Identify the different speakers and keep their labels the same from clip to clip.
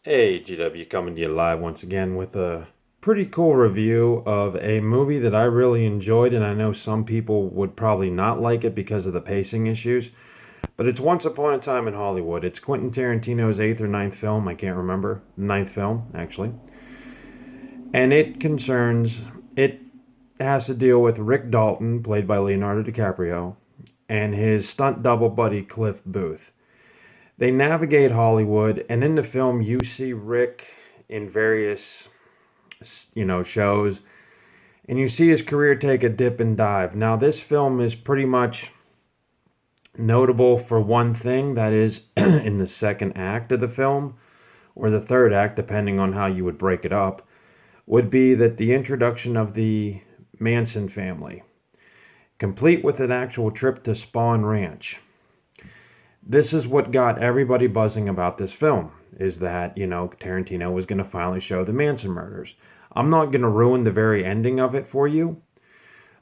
Speaker 1: Hey, GW, coming to you live once again with a pretty cool review of a movie that I really enjoyed, and I know some people would probably not like it because of the pacing issues, but it's Once Upon a Time in Hollywood. It's Quentin Tarantino's eighth or ninth film, I can't remember. Ninth film, actually. And it has to deal with Rick Dalton, played by Leonardo DiCaprio, and his stunt double buddy, Cliff Booth. They navigate Hollywood, and in the film, you see Rick in various shows, and you see his career take a dip and dive. Now, this film is pretty much notable for one thing, that is in the second act of the film, or the third act, depending on how you would break it up, would be that the introduction of the Manson family, complete with an actual trip to Spawn Ranch. This is what got everybody buzzing about this film, is that, Tarantino was going to finally show the Manson murders. I'm not going to ruin the very ending of it for you,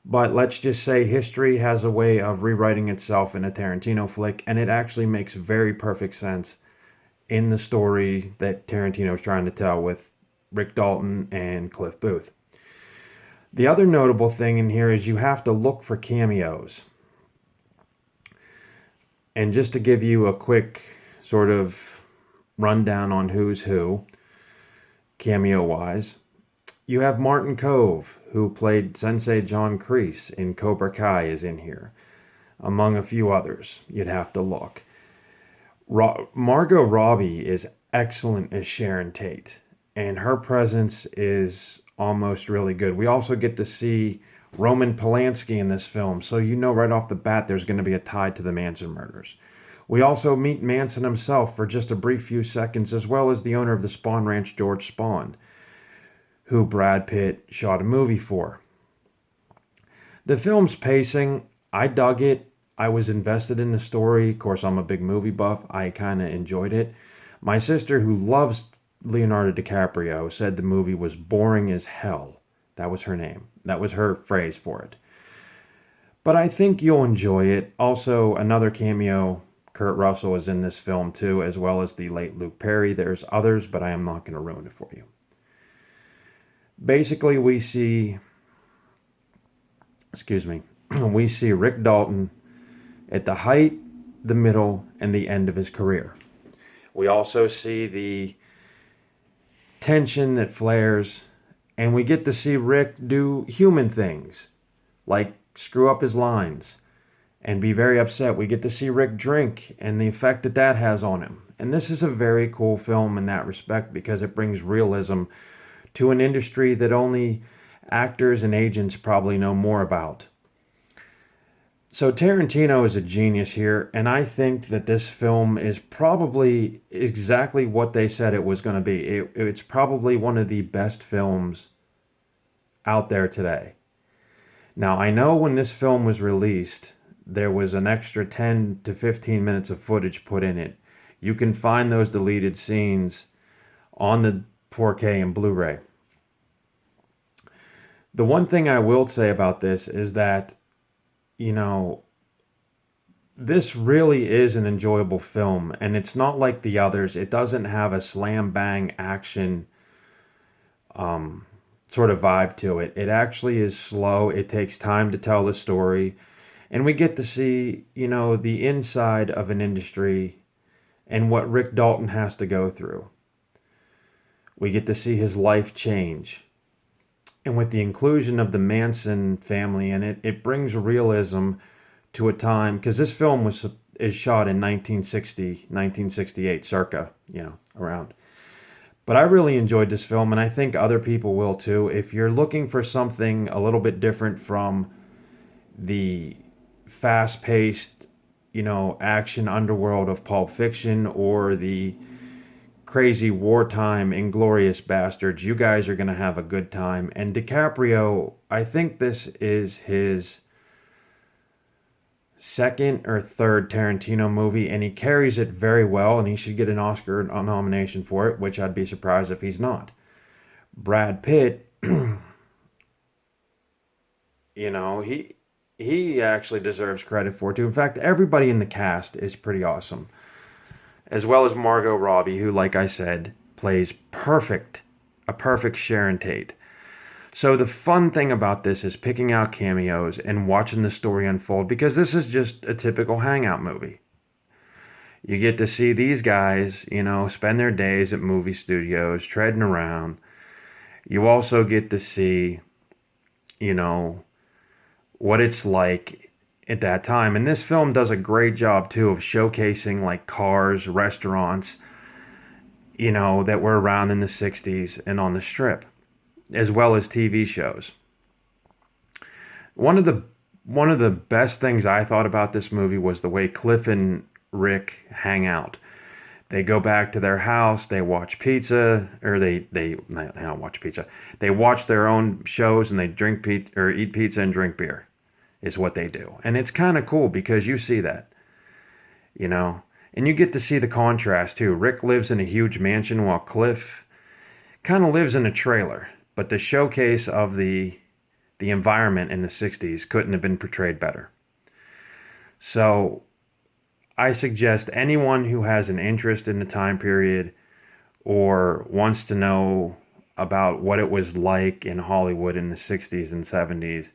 Speaker 1: but let's just say history has a way of rewriting itself in a Tarantino flick, and it actually makes very perfect sense in the story that Tarantino is trying to tell with Rick Dalton and Cliff Booth. The other notable thing in here is you have to look for cameos. And just to give you a quick sort of rundown on who's who, cameo wise, you have Martin Kove, who played Sensei John Kreese in Cobra Kai, is in here, among a few others. You'd have to look. Margot Robbie is excellent as Sharon Tate, and her presence is almost really good. We also get to see Roman Polanski in this film, so you know right off the bat there's going to be a tie to the Manson murders. We also meet Manson himself for just a brief few seconds, as well as the owner of the Spawn Ranch, George Spawn, who Brad Pitt shot a movie for. The film's pacing, I dug it. I was invested in the story. Of course, I'm a big movie buff. I kind of enjoyed it. My sister, who loves Leonardo DiCaprio, said the movie was boring as hell. That was her name. That was her phrase for it. But I think you'll enjoy it. Also, another cameo, Kurt Russell is in this film too, as well as the late Luke Perry. There's others, but I am not going to ruin it for you. Basically, we see Rick Dalton at the height, the middle, and the end of his career. We also see the tension that flares, and we get to see Rick do human things, like screw up his lines and be very upset. We get to see Rick drink and the effect that that has on him. And this is a very cool film in that respect because it brings realism to an industry that only actors and agents probably know more about. So Tarantino is a genius here, and I think that this film is probably exactly what they said it was going to be. It's probably one of the best films out there today. Now, I know when this film was released, there was an extra 10 to 15 minutes of footage put in it. You can find those deleted scenes on the 4K and Blu-ray. The one thing I will say about this is that, you know, this really is an enjoyable film, and it's not like the others. It doesn't have a slam bang action sort of vibe to it. It actually is slow. It takes time to tell the story, and we get to see, the inside of an industry and what Rick Dalton has to go through. We get to see his life change. And with the inclusion of the Manson family in it, it brings realism to a time, because this film is shot in 1960, 1968, circa, around. But I really enjoyed this film, and I think other people will too. If you're looking for something a little bit different from the fast-paced, action underworld of Pulp Fiction or the crazy wartime Inglorious Bastards, you guys are going to have a good time. And DiCaprio, I think this is his second or third Tarantino movie, and he carries it very well, and he should get an Oscar nomination for it, which I'd be surprised if he's not. Brad Pitt, he actually deserves credit for it too. In fact, everybody in the cast is pretty awesome, as well as Margot Robbie, who, like I said, plays a perfect Sharon Tate. So the fun thing about this is picking out cameos and watching the story unfold because this is just a typical hangout movie. You get to see these guys, spend their days at movie studios, treading around. You also get to see, you know, what it's like at that time. And this film does a great job too of showcasing like cars, restaurants, that were around in the 60s and on the strip, as well as TV shows. One of the best things I thought about this movie was the way Cliff and Rick hang out. They go back to their house, they watch pizza, or they don't watch pizza. They watch their own shows and they drink pizza or eat pizza and drink beer is what they do. And it's kind of cool because you see that, you know. And you get to see the contrast too. Rick lives in a huge mansion while Cliff kind of lives in a trailer. But the showcase of the environment in the 60s couldn't have been portrayed better. So I suggest anyone who has an interest in the time period or wants to know about what it was like in Hollywood in the 60s and 70s,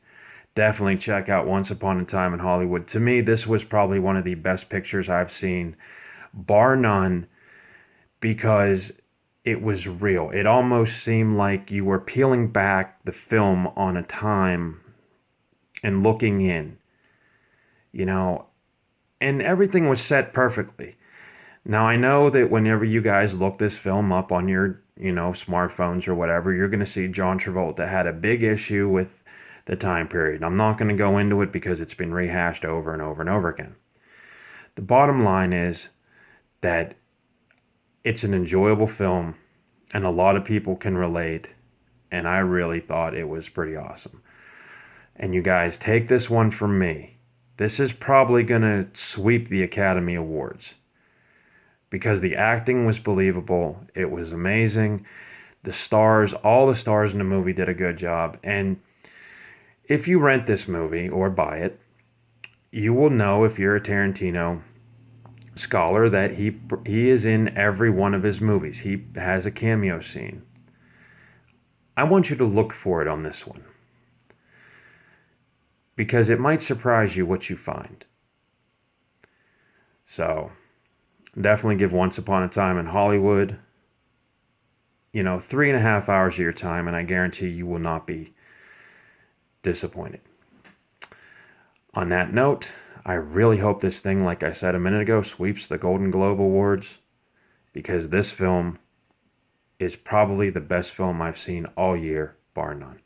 Speaker 1: definitely check out Once Upon a Time in Hollywood. To me, this was probably one of the best pictures I've seen, bar none, because it was real. It almost seemed like you were peeling back the film on a time and looking in, and everything was set perfectly. Now, I know that whenever you guys look this film up on your, smartphones or whatever, you're going to see John Travolta had a big issue with the time period. I'm not going to go into it because it's been rehashed over and over and over again. The bottom line is that it's an enjoyable film and a lot of people can relate, and I really thought it was pretty awesome. And you guys, take this one from me. This is probably going to sweep the Academy Awards because the acting was believable. It was amazing. All the stars in the movie did a good job. And if you rent this movie or buy it, you will know, if you're a Tarantino scholar, that he is in every one of his movies. He has a cameo scene. I want you to look for it on this one, because it might surprise you what you find. So definitely give Once Upon a Time in Hollywood, 3.5 hours of your time, and I guarantee you will not be disappointed. On that note, I really hope this thing, like I said a minute ago, sweeps the Golden Globe Awards, because this film is probably the best film I've seen all year, bar none.